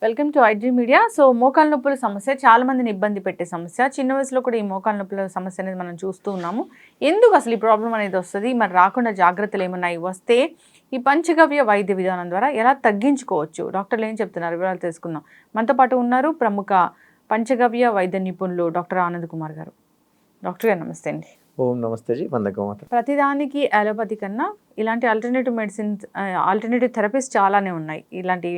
Welcome to IG media. So మోకాల నొప్పుల సమస్య చాలా మందిని ఇబ్బంది పెట్టే సమస్య. చిన్న వయసులో కూడా ఈ మోకాల నొప్పుల సమస్య అనేది మనం చూస్తూ ఉన్నాము. ఎందుకు అసలు ఈ ప్రాబ్లం అనేది వస్తుంది, మరి రాకుండా జాగ్రత్తలు ఏమన్నాయి, వస్తే ఈ పంచగవ్య వైద్య విధానం ద్వారా ఎలా తగ్గించుకోవచ్చు, డాక్టర్లు ఏం చెప్తున్నారు వివరాలు తెలుసుకుందాం. మనతో పాటు ఉన్నారు ప్రముఖ పంచగవ్య వైద్య నిపుణులు డాక్టర్ ఆనంద్ కుమార్ గారు. డాక్టర్ గారు నమస్తే అండి. ఓం నమస్తే జీ, వందకం. ప్రతిదానికి అలోపతి కన్నా ఇలాంటి ఆల్టర్నేటివ్ మెడిసిన్స్, ఆల్టర్నేటివ్ థెరపీస్ చాలానే ఉన్నాయి ఇలాంటి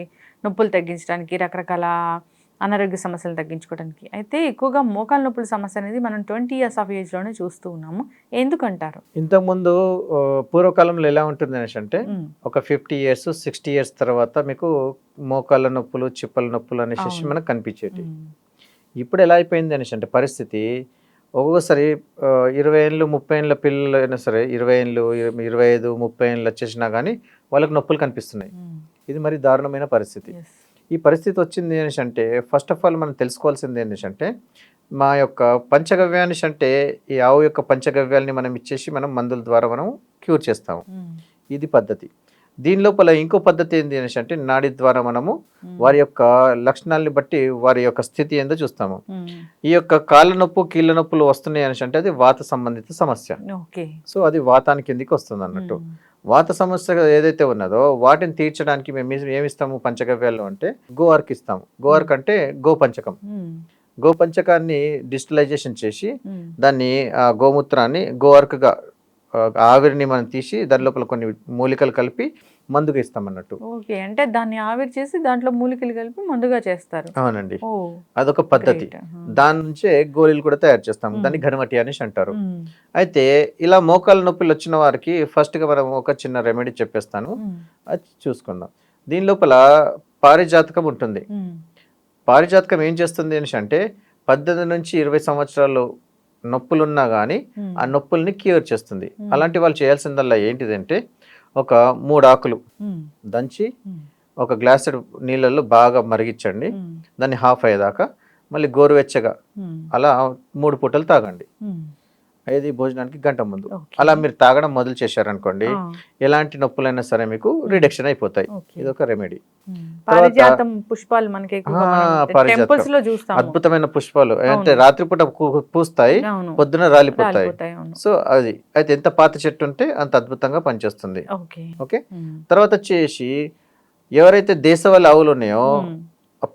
నొప్పులు తగ్గించడానికి, రకరకాల అనారోగ్య సమస్యలు తగ్గించుకోవడానికి. అయితే ఎక్కువగా మోకాల నొప్పుల సమస్య అనేది మనం 20 years ఆఫ్ ఏజ్లోనే చూస్తూ ఉన్నాము. ఎందుకంటారు? ఇంతకుముందు పూర్వకాలంలో ఎలా ఉంటుంది అనేసి అంటే ఒక 50 years 60 years తర్వాత మీకు మోకాళ్ళ నొప్పులు, చిప్పల నొప్పులు అనేసి మనకు కనిపించేటి. ఇప్పుడు ఎలా అయిపోయింది అనేసి అంటే పరిస్థితి, ఒక్కొక్కసారి 20 ఏళ్ళు 30 ఏళ్ళ పిల్లలు అయినా సరే, 20 ఏళ్ళు 25 30 ఏళ్ళు వచ్చేసినా కానీ వాళ్ళకి నొప్పులు కనిపిస్తున్నాయి. ఇది మరి దారుణమైన పరిస్థితి. ఈ పరిస్థితి వచ్చింది అనేసి అంటే ఫస్ట్ ఆఫ్ ఆల్ మనం తెలుసుకోవాల్సింది ఏంటంటే అంటే మా యొక్క పంచగవ్యాన్ని అంటే ఈ ఆవు యొక్క పంచగవ్యాల్ని మనం ఇచ్చేసి మనం మందుల ద్వారా మనం క్యూర్ చేస్తాము. ఇది పద్ధతి. దీని లోపల ఇంకో పద్ధతి ఏంటి అనేసి అంటే నాడి ద్వారా మనము వారి యొక్క లక్షణాలని బట్టి వారి యొక్క స్థితి ఏందో చూస్తాము. ఈ యొక్క కాళ్ళ నొప్పు కీళ్ళ నొప్పులు వస్తున్నాయి అనేసి అంటే అది వాత సంబంధిత సమస్య. సో అది వాతానికి కిందికి వస్తుంది అన్నట్టు. వాత సమస్య ఏదైతే ఉన్నదో వాటిని తీర్చడానికి మేము ఏమిస్తాము పంచగవ్యాల్లో అంటే గోవర్క్ ఇస్తాము. గోవర్క్ అంటే గోపంచకం. గోపంచకాన్ని డిజిటలైజేషన్ చేసి దాన్ని గోమూత్రాన్ని గోవర్క్గా ఆవిరిని మనం తీసి దాని లోపల కొన్ని మూలికలు కలిపి మందుగా ఇస్తాం అన్నట్టు. ఓకే, అంటే దాన్ని ఆవిరి చేసి దాంట్లో మూలికలు కలిపి మందుగా చేస్తారు. అవునండి, అదొక పద్ధతి. దాని నుంచే గోళీలు కూడా తయారు చేస్తాం. దాన్ని ఘనమటి అనేసి అంటారు. అయితే ఇలా మోకాల నొప్పులు వచ్చిన వారికి ఫస్ట్ గా మనం ఒక చిన్న రెమెడీ చెప్పేస్తాను, అది చూసుకుందాం. దీని లోపల పారిజాతకం ఉంటుంది. పారిజాతకం ఏం చేస్తుంది అనేసి అంటే 18 నుంచి 20 సంవత్సరాలు నొప్పులున్నా కానీ ఆ నొప్పుల్ని క్యూర్ చేస్తుంది. అలాంటి వాళ్ళు చేయాల్సిందల్లా ఏంటిదంటే ఒక 3 ఆకులు దంచి ఒక గ్లాస్ నీళ్ళల్లో బాగా మరిగించండి. దాన్ని హాఫ్ అయ్యేదాకా మళ్ళీ గోరువెచ్చగా అలా 3 పూటలు తాగండి. అది భోజనానికి గంట ముందు. అలా మీరు తాగడం మొదలు చేశారనుకోండి, ఎలాంటి నొప్పులైనా సరే మీకు రిడక్షన్ అయిపోతాయి. ఇది ఒక రెమెడీ. పుష్పాలు మనకి అద్భుతమైన పుష్పాలు అంటే రాత్రిపూట పూస్తాయి, పొద్దున రాలిపోతాయి. సో అది అయితే ఎంత పాత చెట్టు ఉంటే అంత అద్భుతంగా పనిచేస్తుంది. ఓకే, తర్వాత వచ్చేసి ఎవరైతే దేశవాళీ ఆవులు ఉన్నాయో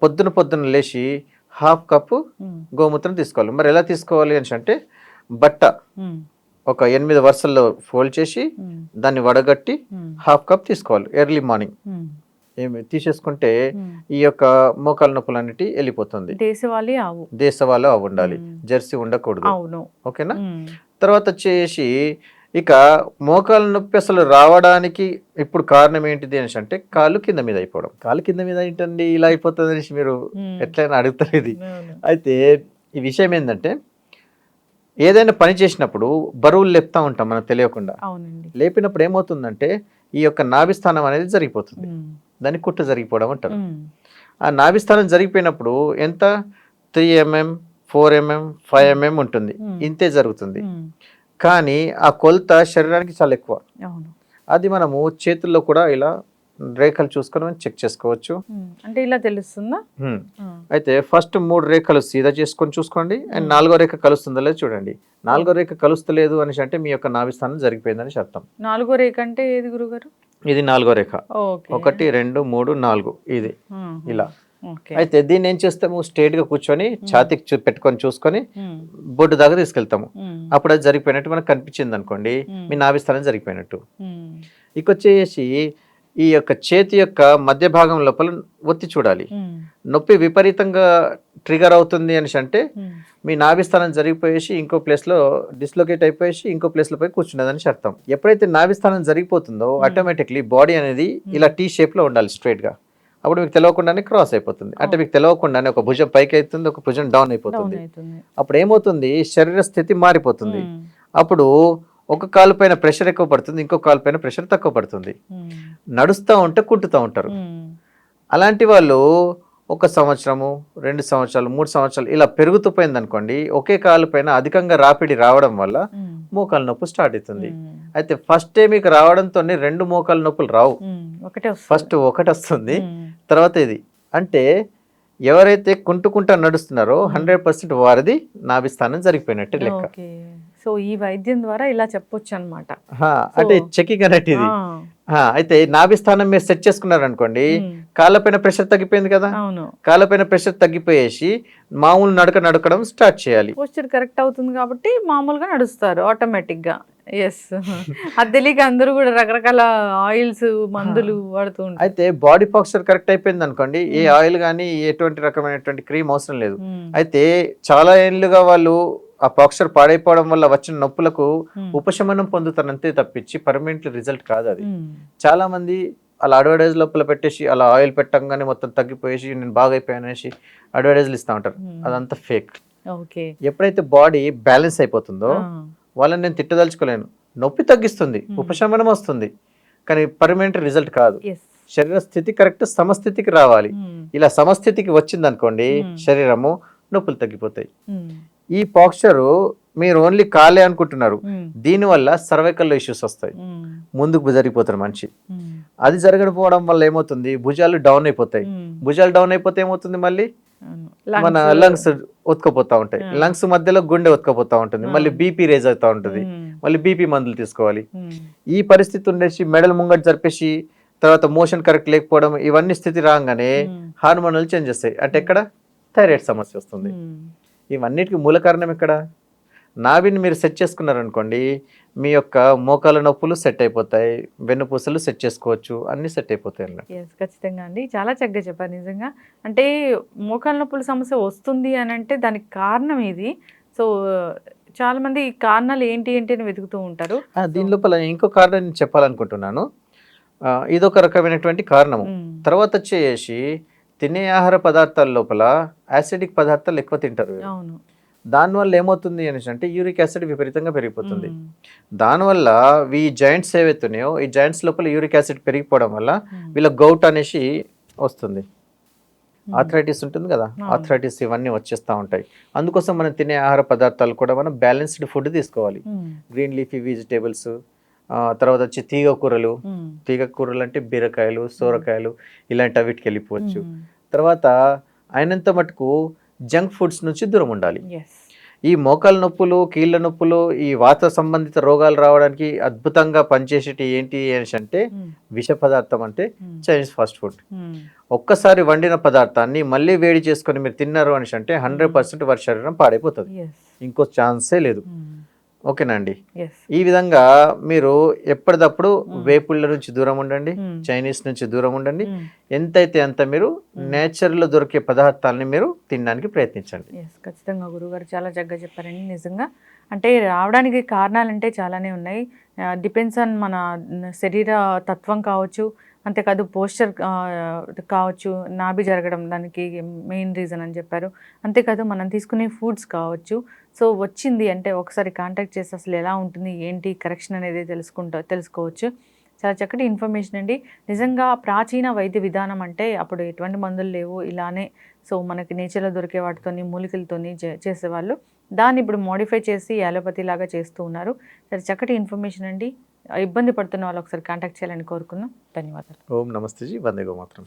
పొద్దున లేచి 1/2 కప్పు గోమూత్రం తీసుకోవాలి. మరి ఎలా తీసుకోవాలి అని అంటే బట్ట ఒక 8 వరుసల్లో ఫోల్డ్ చేసి దాన్ని వడగట్టి 1/2 కప్ తీసుకోవాలి. ఎర్లీ మార్నింగ్ ఏమి తీసేసుకుంటే ఈ యొక్క మోకాల నొప్పులు అన్నిటి వెళ్ళిపోతుంది. దేశవాళీ ఆవు ఉండాలి, జెర్సీ ఉండకూడదు. ఓకేనా? తర్వాత వచ్చేసి ఇక మోకాల నొప్పి అసలు రావడానికి ఇప్పుడు కారణం ఏంటిది అనేసి అంటే కాలు కింద మీద అయిపోవడం. కాలు కింద మీద ఏంటండి ఇలా అయిపోతుంది అనేసి మీరు ఎట్లయినా అడుగుతారు. ఇది అయితే ఈ విషయం ఏంటంటే ఏదైనా పని చేసినప్పుడు బరువులు లేపుతా ఉంటాం మనం తెలియకుండా. లేపినప్పుడు ఏమవుతుందంటే ఈ యొక్క నాభిస్థానం అనేది జరిగిపోతుంది. దాన్ని కుట్టు జరిగిపోవడం అంటారు. ఆ నాభిస్థానం జరిగిపోయినప్పుడు ఎంత 3 mm 4 mm 5 mm ఉంటుంది, ఇంతే జరుగుతుంది. కానీ ఆ కొలత శరీరానికి చాలా ఎక్కువ. అది మనము చేతుల్లో కూడా ఇలా రేఖలు చూసుకొని చెక్ చేసుకోవచ్చు. అంటే ఇలా తెలుస్తుందా? అయితే ఫస్ట్ 3 రేఖలు సీదా చేసుకొని చూసుకోండి. అండ్ 4వ రేఖ కలుస్తుందో లేదో చూడండి. 4వ రేఖ కలుస్తలేదు అని అంటే మీ యొక్క నాభిస్థానం జరిగిపోయిందని అర్థం. 4వ రేఖ అంటే ఏది గురుగారు? ఇది 4వ రేఖ. 1 2 3 4 ఇది ఇలా. అయితే దీన్ని ఏం చేస్తాము, స్ట్రేట్ గా కూర్చొని ఛాతీకి పెట్టుకొని చూసుకొని బొడ్డు దాకా తీసుకెళ్తాము. అప్పుడు అది జరిగిపోయినట్టు మనకు కనిపించింది అనుకోండి, మీ నాభిస్థానం జరిగిపోయినట్టు. ఇకొచ్చేసి ఈ యొక్క చేతి యొక్క మధ్య భాగం లోపల ఒత్తి చూడాలి. నొప్పి విపరీతంగా ట్రిగర్ అవుతుంది అని అంటే మీ నాభిస్థానం జరిగిపోయేసి ఇంకో ప్లేస్ లో డిస్లొకేట్ అయిపోయేసి ఇంకో ప్లేస్ లో పోయి కూర్చున్నదని అర్థం. ఎప్పుడైతే నాభిస్థానం జరిగిపోతుందో ఆటోమేటిక్లీ బాడీ అనేది ఇలా టీ షేప్ లో ఉండాలి, స్ట్రైట్ గా. అప్పుడు మీకు తెలియకుండానే క్రాస్ అయిపోతుంది. అంటే మీకు తెలియకుండానే ఒక భుజం పైకి అవుతుంది, ఒక భుజం డౌన్ అయిపోతుంది. అప్పుడు ఏమవుతుంది, శరీర స్థితి మారిపోతుంది. అప్పుడు ఒక కాలు పైన ప్రెషర్ ఎక్కువ పడుతుంది, ఇంకో కాలు పైన ప్రెషర్ తక్కువ పడుతుంది. నడుస్తూ ఉంటే కుంటుతూ ఉంటారు. అలాంటి వాళ్ళు 1 సంవత్సరము 2 సంవత్సరాలు 3 సంవత్సరాలు ఇలా పెరుగుతూ పోయింది అనుకోండి, ఒకే కాలు పైన అధికంగా రాపిడి రావడం వల్ల మోకాలు నొప్పి స్టార్ట్ అవుతుంది. అయితే ఫస్ట్ మీకు రావడంతో 2 మోకాలు నొప్పులు రావు, ఫస్ట్ ఒకటి వస్తుంది, తర్వాత ఇది. అంటే ఎవరైతే కుంటుకుంటా నడుస్తున్నారో 100% వారిది నాభిస్థానం జరిగిపోయినట్టే లెక్క. సో ఈ వైద్యం ద్వారా ఇలా చెప్పొచ్చు అనమాట. అంటే చెకింగ్ అన్నట్టు ఇది. అయితే నాభిస్థానం మీరు సెట్ చేసుకున్నారు అనుకోండి, కాళ్ళపైన ప్రెషర్ తగ్గిపోయింది కదా, కాళ్ళపైన ప్రెషర్ తగ్గిపోయేసి మామూలు నడకడం స్టార్ట్ చేయాలి. పోస్చర్ కరెక్ట్ అవుతుంది కాబట్టి మామూలుగా నడుస్తారు ఆటోమేటిక్ గా. ఎస్, అది తెలియక అందరూ కూడా రకరకాల ఆయిల్స్ మందులు వాడుతూ ఉంటారు. అయితే బాడీ పోస్చర్ కరెక్ట్ అయిపోయింది అనుకోండి, ఏ ఆయిల్ కానీ ఎటువంటి రకమైనటువంటి క్రీమ్ అవసరం లేదు. అయితే చాలా ఏళ్ళుగా వాళ్ళు ఆ పోస్చర్ పాడైపోవడం వల్ల వచ్చిన నొప్పులకు ఉపశమనం పొందుతారు అంతే తప్పించి పర్మనెంట్ రిజల్ట్ కాదు అది. చాలా మంది అలా అడ్వర్టైజ్ లోపల పెట్టేసి అలా ఆయిల్ పెట్టంగానే మొత్తం తగ్గిపోయేసి నేను బాగా అయిపోయాను అనేసి అడ్వర్టైజ్లు ఇస్తూ ఉంటారు. అదంతా ఫేక్. ఎప్పుడైతే బాడీ బ్యాలెన్స్ అయిపోతుందో వాళ్ళని నేను తిట్టదలుచుకోలేను. నొప్పి తగ్గిస్తుంది, ఉపశమనం వస్తుంది, కానీ పర్మనెంట్ రిజల్ట్ కాదు. శరీర స్థితి కరెక్ట్ సమస్థితికి రావాలి. ఇలా సమస్థితికి వచ్చింది అనుకోండి శరీరము, నొప్పులు తగ్గిపోతాయి. ఈ పోస్చర్ మీరు ఓన్లీ కాలే అనుకుంటున్నారు, దీనివల్ల సర్వైకల్ ఇష్యూస్ వస్తాయి, ముందుకు జరిగిపోతారు మనిషి. అది జరగకపోవడం వల్ల ఏమవుతుంది, భుజాలు డౌన్ అయిపోతాయి. భుజాలు డౌన్ అయిపోతే ఏమవుతుంది, మళ్ళీ మన లంగ్స్ ఉతకపోతా ఉంటాయి, లంగ్స్ మధ్యలో గుండె ఉతకపోతా ఉంటుంది, మళ్ళీ బీపీ రేజ్ అవుతా ఉంటుంది, మళ్ళీ బీపీ మందులు తీసుకోవాలి. ఈ పరిస్థితి ఉండేసి మెడల్ ముంగట జరిపేసి తర్వాత మోషన్ కరెక్ట్ లేకపోవడం, ఇవన్నీ స్థితి రాగానే హార్మోనల్ చేంజ్ వస్తాయి. అంటే ఎక్కడ థైరాయిడ్ సమస్య వస్తుంది. ఇవన్నిటికీ మూల కారణం ఎక్కడ, నాభిని మీరు సెట్ చేసుకున్నారనుకోండి, మీ యొక్క మోకాల నొప్పులు సెట్ అయిపోతాయి, వెన్నుపూసలు సెట్ చేసుకోవచ్చు, అన్ని సెట్ అయిపోతాయి అన్నమాట. ఖచ్చితంగా అండి, చాలా చక్కగా చెప్పారు. నిజంగా అంటే మోకాల నొప్పుల సమస్య వస్తుంది అని అంటే దానికి కారణం ఇది. సో చాలా మంది ఈ కారణాలు ఏంటి అని వెతుకుతూ ఉంటారు. దీని లోపల ఇంకో కారణం నేను చెప్పాలనుకుంటున్నాను. ఇదొక రకమైనటువంటి కారణము. తర్వాత వచ్చేసి తినే ఆహార పదార్థాల లోపల యాసిడిక్ పదార్థాలు ఎక్కువ తింటారు. దానివల్ల ఏమవుతుంది అనేసి అంటే యూరిక్ యాసిడ్ విపరీతంగా పెరిగిపోతుంది. దానివల్ల ఈ జాయింట్స్ ఏవైతున్నాయో ఈ జాయింట్స్ లోపల యూరిక్ యాసిడ్ పెరిగిపోవడం వల్ల వీళ్ళ గౌట్ అనేసి వస్తుంది, ఆర్థరైటిస్ ఉంటుంది కదా, ఆర్థరైటిస్ ఇవన్నీ వచ్చేస్తూ ఉంటాయి. అందుకోసం మనం తినే ఆహార పదార్థాలు కూడా మనం బ్యాలెన్స్డ్ ఫుడ్ తీసుకోవాలి. గ్రీన్ లీఫీ వెజిటేబుల్స్, తర్వాత వచ్చి తీగ కూరలు అంటే బీరకాయలు, సోరకాయలు ఇలాంటి వీటికి వెళ్ళిపోవచ్చు. తర్వాత అయినంత మటుకు జంక్ ఫుడ్స్ నుంచి దూరం ఉండాలి. ఈ మోకాల నొప్పులు, కీళ్ళ నొప్పులు, ఈ వాత సంబంధిత రోగాలు రావడానికి అద్భుతంగా పనిచేసేటి ఏంటి అనేసి అంటే విష పదార్థం అంటే చైనీస్ ఫాస్ట్ ఫుడ్. ఒక్కసారి వండిన పదార్థాన్ని మళ్ళీ వేడి చేసుకొని మీరు తిన్నారు అనేసి అంటే 100% వారి శరీరం పాడైపోతుంది, ఇంకో ఛాన్సే లేదు. ఓకేనండి. ఈ విధంగా మీరు ఎప్పటికప్పుడు వేపుళ్ళ నుంచి దూరం ఉండండి, చైనీస్ నుంచి దూరం ఉండండి. ఎంతైతే అంత మీరు నేచర్లో దొరికే పదార్థాలని మీరు తినడానికి ప్రయత్నించండి. ఖచ్చితంగా గురుగారు చాలా చక్కగా చెప్పారండి. నిజంగా అంటే రావడానికి కారణాలు అంటే చాలానే ఉన్నాయి. డిపెండ్స్ ఆన్ మన శరీర తత్వం కావచ్చు, అంతేకాదు పోస్చర్ కావచ్చు, నాభి జరగడం దానికి మెయిన్ రీజన్ అని చెప్పారు. అంతేకాదు మనం తీసుకునే ఫుడ్స్ కావచ్చు. సో వచ్చింది అంటే ఒకసారి కాంటాక్ట్ చేసి అసలు ఎలా ఉంటుంది ఏంటి కరెక్షన్ అనేది తెలుసుకోవచ్చు. చాలా చక్కటి ఇన్ఫర్మేషన్ అండి. నిజంగా ప్రాచీన వైద్య విధానం అంటే అప్పుడు ఎటువంటి మందులు లేవు, ఇలానే సో మనకి నేచర్లో దొరికే వాటితోని మూలికలతోని చేసేవాళ్ళు. దాన్ని ఇప్పుడు మోడిఫై చేసి అలోపతి లాగా చేస్తూ ఉన్నారు. చాలా చక్కటి ఇన్ఫర్మేషన్ అండి. ఇబ్బంది పడుతున్న వాళ్ళు ఒకసారి కాంటాక్ట్ చేయాలని కోరుకుందాం. ధన్యవాదాలు. ఓం నమస్తే జీ, వందే గోమాతరం.